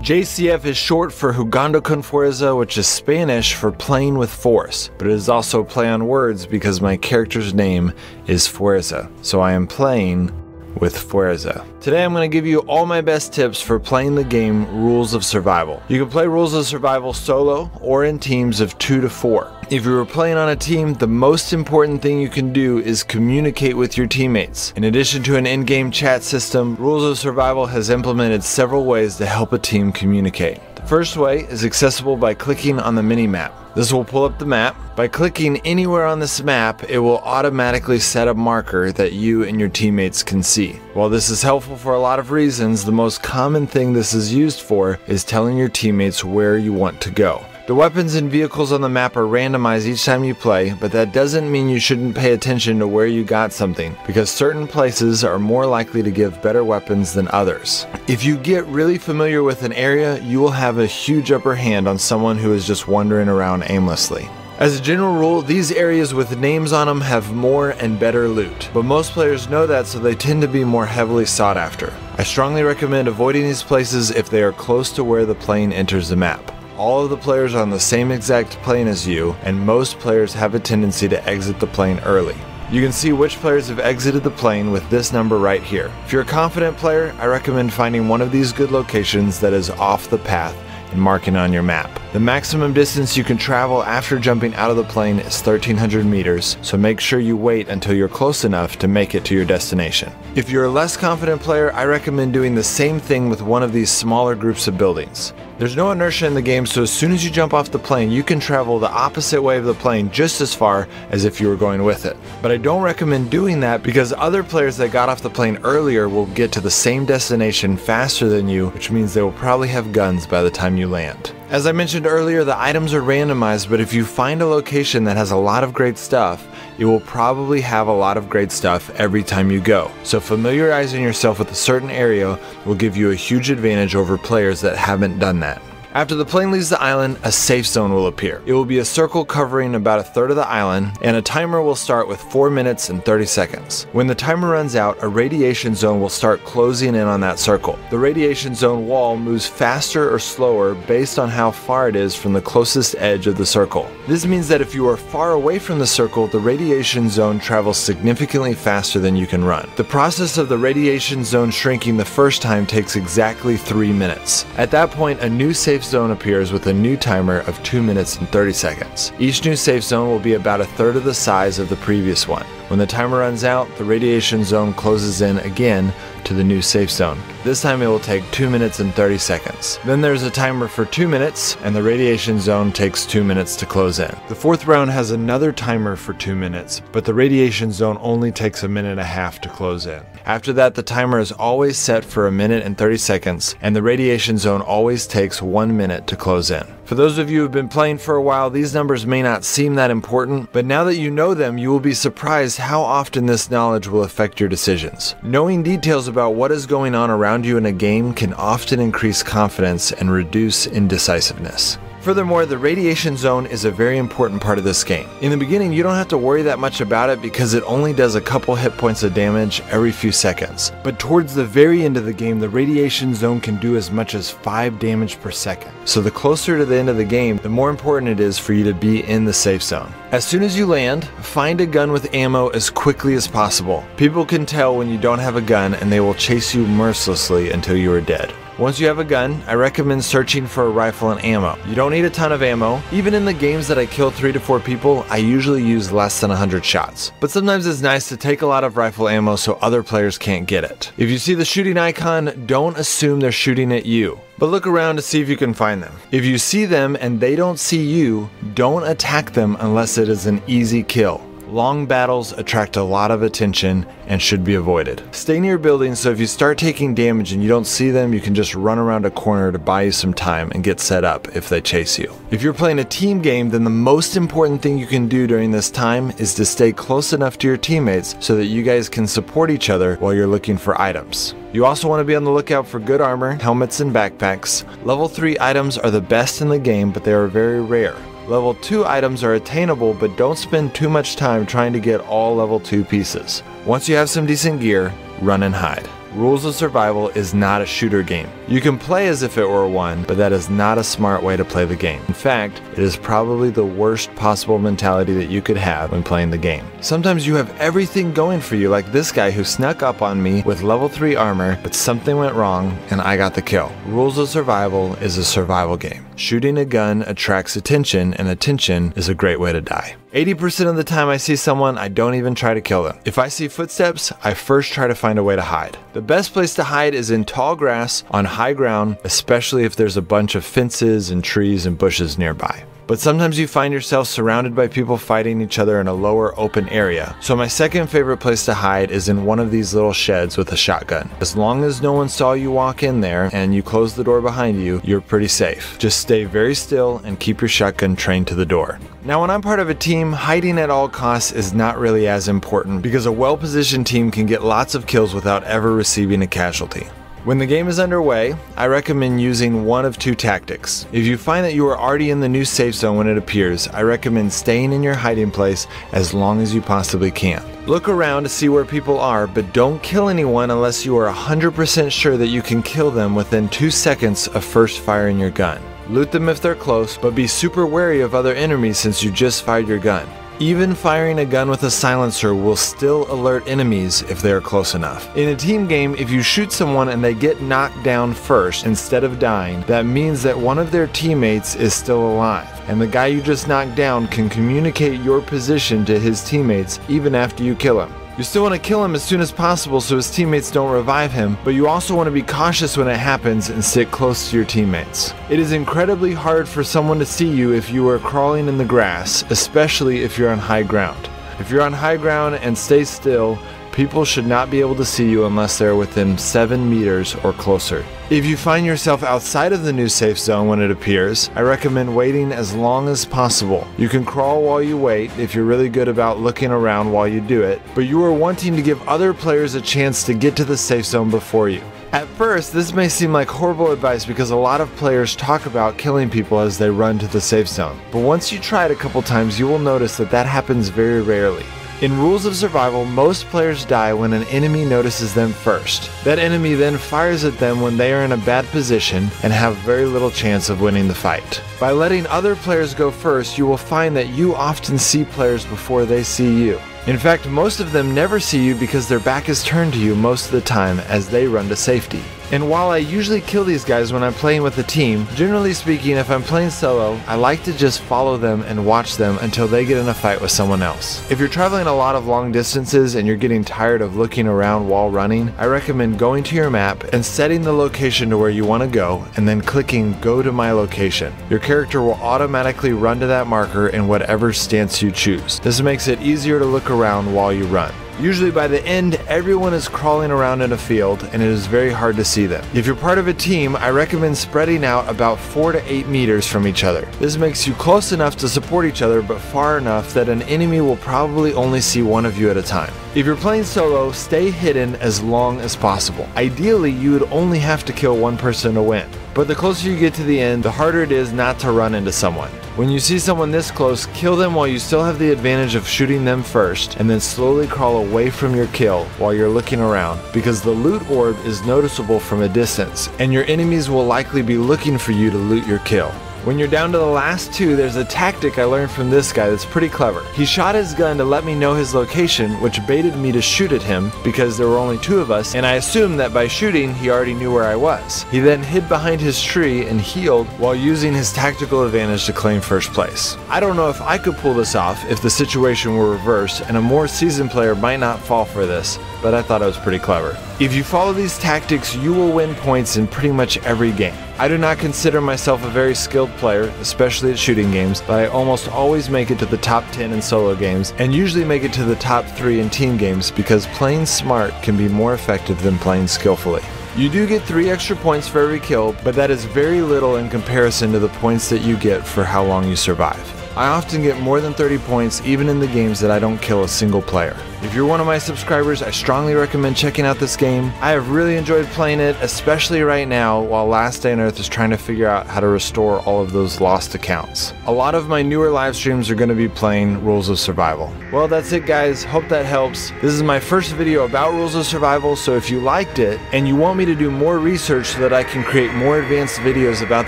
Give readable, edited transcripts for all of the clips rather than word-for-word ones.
JCF is short for Jugando con Fuerza, which is Spanish for playing with force, but it is also a play on words because my character's name is Fuerza, so I am playing with Fuerza. Today I'm going to give you all my best tips for playing the game Rules of Survival. You can play Rules of Survival solo or in teams of 2 to 4. If you were playing on a team, the most important thing you can do is communicate with your teammates. In addition to an in-game chat system, Rules of Survival has implemented several ways to help a team communicate. The first way is accessible by clicking on the mini-map. This will pull up the map. By clicking anywhere on this map, it will automatically set a marker that you and your teammates can see. While this is helpful for a lot of reasons, the most common thing this is used for is telling your teammates where you want to go. The weapons and vehicles on the map are randomized each time you play, but that doesn't mean you shouldn't pay attention to where you got something, because certain places are more likely to give better weapons than others. If you get really familiar with an area, you will have a huge upper hand on someone who is just wandering around aimlessly. As a general rule, these areas with names on them have more and better loot, but most players know that, so they tend to be more heavily sought after. I strongly recommend avoiding these places if they are close to where the plane enters the map. All of the players are on the same exact plane as you, and most players have a tendency to exit the plane early. You can see which players have exited the plane with this number right here. If you're a confident player, I recommend finding one of these good locations that is off the path and marking on your map. The maximum distance you can travel after jumping out of the plane is 1,300 meters, so make sure you wait until you're close enough to make it to your destination. If you're a less confident player, I recommend doing the same thing with one of these smaller groups of buildings. There's no inertia in the game, so as soon as you jump off the plane, you can travel the opposite way of the plane just as far as if you were going with it. But I don't recommend doing that because other players that got off the plane earlier will get to the same destination faster than you, which means they will probably have guns by the time you land. As I mentioned earlier, the items are randomized, but if you find a location that has a lot of great stuff, it will probably have a lot of great stuff every time you go. So familiarizing yourself with a certain area will give you a huge advantage over players that haven't done that. After the plane leaves the island, a safe zone will appear. It will be a circle covering about a third of the island, and a timer will start with 4 minutes and 30 seconds. When the timer runs out, a radiation zone will start closing in on that circle. The radiation zone wall moves faster or slower based on how far it is from the closest edge of the circle. This means that if you are far away from the circle, the radiation zone travels significantly faster than you can run. The process of the radiation zone shrinking the first time takes exactly 3 minutes. At that point, a new safe zone appears with a new timer of 2 minutes and 30 seconds. Each new safe zone will be about a third of the size of the previous one. When the timer runs out, the radiation zone closes in again to the new safe zone. This time it will take 2 minutes and 30 seconds. Then there's a timer for 2 minutes, and the radiation zone takes 2 minutes to close in. The fourth round has another timer for 2 minutes, but the radiation zone only takes 1.5 minutes to close in. After that, the timer is always set for 1 minute and 30 seconds, and the radiation zone always takes 1 minute to close in. For those of you who have been playing for a while, these numbers may not seem that important, but now that you know them, you will be surprised how often this knowledge will affect your decisions. Knowing details about what is going on around you in a game can often increase confidence and reduce indecisiveness. Furthermore, the radiation zone is a very important part of this game. In the beginning, you don't have to worry that much about it because it only does a couple hit points of damage every few seconds. But towards the very end of the game, the radiation zone can do as much as 5 damage per second. So the closer to the end of the game, the more important it is for you to be in the safe zone. As soon as you land, find a gun with ammo as quickly as possible. People can tell when you don't have a gun, and they will chase you mercilessly until you are dead. Once you have a gun, I recommend searching for a rifle and ammo. You don't need a ton of ammo. Even in the games that I kill 3 to 4 people, I usually use less than 100 shots. But sometimes it's nice to take a lot of rifle ammo so other players can't get it. If you see the shooting icon, don't assume they're shooting at you, but look around to see if you can find them. If you see them and they don't see you, don't attack them unless it is an easy kill. Long battles attract a lot of attention and should be avoided. Stay near buildings so if you start taking damage and you don't see them, you can just run around a corner to buy you some time and get set up if they chase you. If you're playing a team game, then the most important thing you can do during this time is to stay close enough to your teammates so that you guys can support each other while you're looking for items. You also want to be on the lookout for good armor, helmets, and backpacks. Level 3 items are the best in the game, but they are very rare. Level 2 items are attainable, but don't spend too much time trying to get all level 2 pieces. Once you have some decent gear, run and hide. Rules of Survival is not a shooter game. You can play as if it were one, but that is not a smart way to play the game. In fact, it is probably the worst possible mentality that you could have when playing the game. Sometimes you have everything going for you, like this guy who snuck up on me with level 3 armor, but something went wrong and I got the kill. Rules of Survival is a survival game. Shooting a gun attracts attention, and attention is a great way to die. 80% of the time I see someone, I don't even try to kill them. If I see footsteps, I first try to find a way to hide. The best place to hide is in tall grass on high ground, especially if there's a bunch of fences and trees and bushes nearby. But sometimes you find yourself surrounded by people fighting each other in a lower open area. So my second favorite place to hide is in one of these little sheds with a shotgun. As long as no one saw you walk in there and you close the door behind you, you're pretty safe. Just stay very still and keep your shotgun trained to the door. Now, when I'm part of a team, hiding at all costs is not really as important because a well-positioned team can get lots of kills without ever receiving a casualty. When the game is underway, I recommend using one of two tactics. If you find that you are already in the new safe zone when it appears, I recommend staying in your hiding place as long as you possibly can. Look around to see where people are, but don't kill anyone unless you are 100% sure that you can kill them within 2 seconds of first firing your gun. Loot them if they're close, but be super wary of other enemies since you just fired your gun. Even firing a gun with a silencer will still alert enemies if they are close enough. In a team game, if you shoot someone and they get knocked down first instead of dying, that means that one of their teammates is still alive, and the guy you just knocked down can communicate your position to his teammates even after you kill him. You still want to kill him as soon as possible so his teammates don't revive him, but you also want to be cautious when it happens and sit close to your teammates. It is incredibly hard for someone to see you if you are crawling in the grass, especially if you're on high ground. If you're on high ground and stay still, people should not be able to see you unless they're within 7 meters or closer. If you find yourself outside of the new safe zone when it appears, I recommend waiting as long as possible. You can crawl while you wait if you're really good about looking around while you do it, but you are wanting to give other players a chance to get to the safe zone before you. At first, this may seem like horrible advice because a lot of players talk about killing people as they run to the safe zone. But once you try it a couple times, you will notice that that happens very rarely. In Rules of Survival, most players die when an enemy notices them first. That enemy then fires at them when they are in a bad position and have very little chance of winning the fight. By letting other players go first, you will find that you often see players before they see you. In fact, most of them never see you because their back is turned to you most of the time as they run to safety. And while I usually kill these guys when I'm playing with a team, generally speaking, if I'm playing solo, I like to just follow them and watch them until they get in a fight with someone else. If you're traveling a lot of long distances and you're getting tired of looking around while running, I recommend going to your map and setting the location to where you want to go and then clicking Go to My Location. Your character will automatically run to that marker in whatever stance you choose. This makes it easier to look around while you run. Usually by the end, everyone is crawling around in a field and it is very hard to see them. If you're part of a team, I recommend spreading out about 4 to 8 meters from each other. This makes you close enough to support each other but far enough that an enemy will probably only see one of you at a time. If you're playing solo, stay hidden as long as possible. Ideally, you would only have to kill one person to win. But the closer you get to the end, the harder it is not to run into someone. When you see someone this close, kill them while you still have the advantage of shooting them first, and then slowly crawl away from your kill while you're looking around, because the loot orb is noticeable from a distance, and your enemies will likely be looking for you to loot your kill. When you're down to the last 2, there's a tactic I learned from this guy that's pretty clever. He shot his gun to let me know his location, which baited me to shoot at him because there were only 2 of us, and I assumed that by shooting, he already knew where I was. He then hid behind his tree and healed while using his tactical advantage to claim first place. I don't know if I could pull this off if the situation were reversed, and a more seasoned player might not fall for this, but I thought it was pretty clever. If you follow these tactics, you will win points in pretty much every game. I do not consider myself a very skilled player, especially at shooting games, but I almost always make it to the top 10 in solo games, and usually make it to the top 3 in team games because playing smart can be more effective than playing skillfully. You do get 3 extra points for every kill, but that is very little in comparison to the points that you get for how long you survive. I often get more than 30 points even in the games that I don't kill a single player. If you're one of my subscribers, I strongly recommend checking out this game. I have really enjoyed playing it, especially right now while Last Day on Earth is trying to figure out how to restore all of those lost accounts. A lot of my newer live streams are going to be playing Rules of Survival. Well, that's it guys, hope that helps. This is my first video about Rules of Survival, so if you liked it and you want me to do more research so that I can create more advanced videos about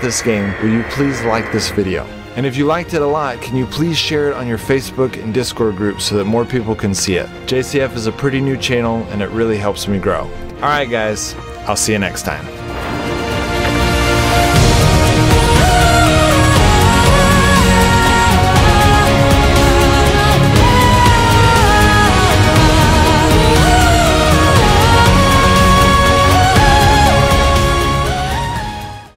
this game, will you please like this video? And if you liked it a lot, can you please share it on your Facebook and Discord groups so that more people can see it? JCF is a pretty new channel and it really helps me grow. Alright guys, I'll see you next time.